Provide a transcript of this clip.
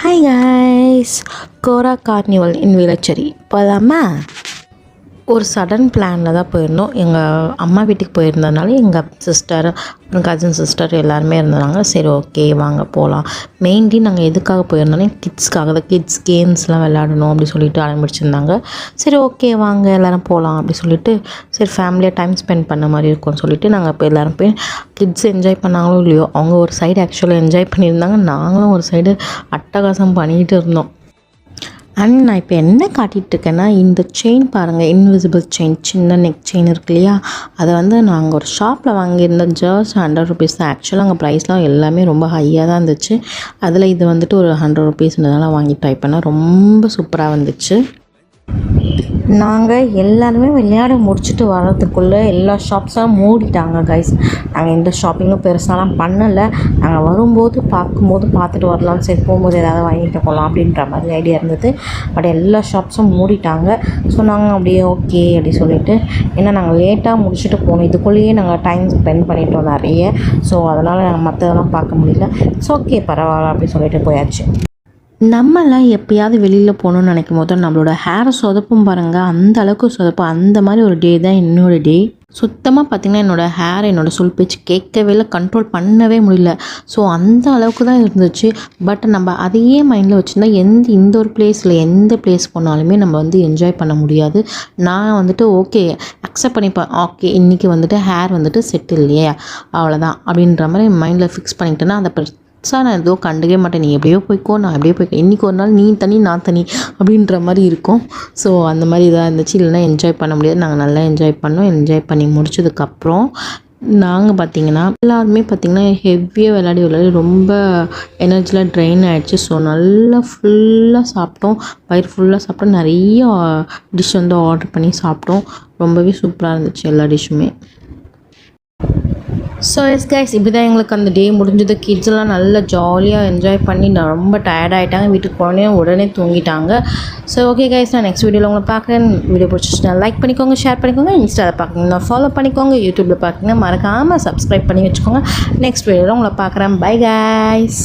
Hi guys, Kora Carnival in Villacheri. போகலாமா? ஒரு sudden பிளானில் தான் போயிருந்தோம். எங்கள் அம்மா வீட்டுக்கு போயிருந்ததுனால எங்கள் சிஸ்டர், கசின் சிஸ்டர் எல்லாருமே இருந்தாங்க. சரி ஓகே வாங்க போகலாம். மெயின்லி நாங்கள் எதுக்காக போயிருந்தோன்னே கிட்ஸ்க்காக தான். கிட்ஸ் கேம்ஸ்லாம் விளையாடணும் அப்படி சொல்லிட்டு ஆரம்பிச்சிருந்தாங்க. சரி ஓகே வாங்க எல்லோரும் போகலாம் அப்படி சொல்லிட்டு, சரி ஃபேமிலியாக டைம் ஸ்பெண்ட் பண்ண மாதிரி இருக்கும்னு சொல்லிட்டு நாங்கள் இப்போ எல்லோரும் போய் கிட்ஸ் என்ஜாய் பண்ணாங்களோ இல்லையோ, அவங்க ஒரு சைடு ஆக்சுவலாக என்ஜாய் பண்ணியிருந்தாங்க, நாங்களும் ஒரு சைடு அட்டகாசம் பண்ணிகிட்டு இருந்தோம். அண்ட் நான் இப்போ என்ன காட்டிகிட்ருக்கேன்னா, இந்த செயின் பாருங்கள், இன்விசிபிள் செயின், சின்ன நெக் செயின் இருக்கு இல்லையா, அதை வந்து நாங்கள் ஒரு ஷாப்பில் வாங்கியிருந்தோம். ஜஸ்ட் 100 rupees தான். ஆக்சுவலாக அங்கே ப்ரைஸ்லாம் எல்லாமே ரொம்ப ஹையாக தான் இருந்துச்சு. அதில் இது வந்துட்டு ஒரு 100 rupeesன்றதுனால வாங்கி ட்ரை பண்ணேன். ரொம்ப சூப்பராக வந்துச்சு. நாங்கள் எல்லாருமே விளையாட முடிச்சுட்டு வர்றதுக்குள்ளே எல்லா ஷாப்ஸும் மூடிட்டாங்க கைஸ். நாங்கள் எந்த ஷாப்பிங்கும் பெருசாலாம் பண்ணலை. நாங்கள் வரும்போது பார்த்துட்டு வரலாம், சரி போகும்போது ஏதாவது வாங்கிட்டு போகலாம் அப்படின்ற மாதிரி ஐடியா இருந்தது. பட் எல்லா ஷாப்ஸும் மூடிட்டாங்க. ஸோ நாங்கள் அப்படியே ஓகே அப்படி சொல்லிவிட்டு, ஏன்னா நாங்கள் லேட்டாக முடிச்சுட்டு போனோம், இதுக்குள்ளேயே நாங்கள் டைம் ஸ்பெண்ட் பண்ணிட்டோம் நிறைய. ஸோ அதனால் நாங்கள் மற்றதெல்லாம் பார்க்க முடியல. ஸோ ஓகே பரவாயில்ல அப்படி சொல்லிட்டு போயாச்சு. நம்மளாம் எப்போயாவது வெளியில் போகணுன்னு நினைக்கும் போது நம்மளோட ஹேரை சொதப்பும் பாருங்கள், அந்த அளவுக்கு சொதப்பும். அந்த மாதிரி ஒரு டே தான் என்னோடய டே. சுத்தமாக பார்த்திங்கன்னா என்னோடய ஹேர் என்னோடய சொல் பேச்சு கேட்கவே இல்லை, கண்ட்ரோல் பண்ணவே முடியல. ஸோ அந்த அளவுக்கு தான் இருந்துச்சு. பட் நம்ம அதையே மைண்டில் வச்சுருந்தா இந்த ஒரு பிளேஸில் எந்த பிளேஸ் போனாலுமே நம்ம வந்து என்ஜாய் பண்ண முடியாது. நான் வந்துட்டு ஓகே அக்செப்ட் பண்ணிப்பேன். ஓகே இன்றைக்கி வந்துட்டு ஹேர் வந்துட்டு செட் இல்லையே, அவ்வளோதான் அப்படின்ற மாதிரி மைண்டில் ஃபிக்ஸ் பண்ணிக்கிட்டேன்னா அதை சார் நான் ஏதோ கண்டுக்கவே மாட்டேன். நீ எப்படியோ போய்க்கோ, நான் எப்படியோ போய்க்கோ, இன்றைக்கி ஒரு நாள் நீ தனி நான் தனி அப்படின்ற மாதிரி இருக்கும். ஸோ அந்த மாதிரி இதாக இருந்துச்சு. இல்லைனா என்ஜாய் பண்ண முடியாது. நாங்கள் நல்லா என்ஜாய் பண்ணோம். என்ஜாய் பண்ணி முடிச்சதுக்கப்புறம் நாங்கள் பார்த்திங்கன்னா எல்லாருமே பார்த்திங்கன்னா ஹெவியாக விளையாடி ரொம்ப எனர்ஜிலாம் ட்ரெயின் ஆகிடுச்சு. ஸோ நல்லா ஃபுல்லாக சாப்பிட்டோம், வயிறு ஃபுல்லாக சாப்பிட்டோம். நிறைய டிஷ் வந்து ஆர்டர் பண்ணி சாப்பிட்டோம். ரொம்பவே சூப்பராக இருந்துச்சு எல்லா டிஷ்ஷுமே. ஸோ எஸ் கைஸ், இப்படி தான் எங்களுக்கு அந்த டே முடிஞ்சது. கிட்ஸ்லாம் நல்லா ஜாலியாக என்ஜாய் பண்ணி நான் ரொம்ப டயர்டாகிட்டாங்க. வீட்டுக்கு போனேன் உடனே தூங்கிட்டாங்க. ஸோ ஓகே கைஸ், நான் நெக்ஸ்ட் வீடியோவில் உங்களை பார்க்குறேன். வீடியோ பிடிச்சிச்சுன்னா லைக் பண்ணிக்கோங்க, ஷேர் பண்ணிக்கோங்க. இன்ஸ்டாவில் பார்க்குறீங்கன்னா ஃபாலோ பண்ணிக்கோங்க. யூடியூப்பில் பார்க்குறீங்கன்னா மறக்காமல் சப்ஸ்கிரைப் பண்ணி வச்சுக்கோங்க. நெக்ஸ்ட் வீடியோவில் உங்களை பார்க்குறேன். Bye guys.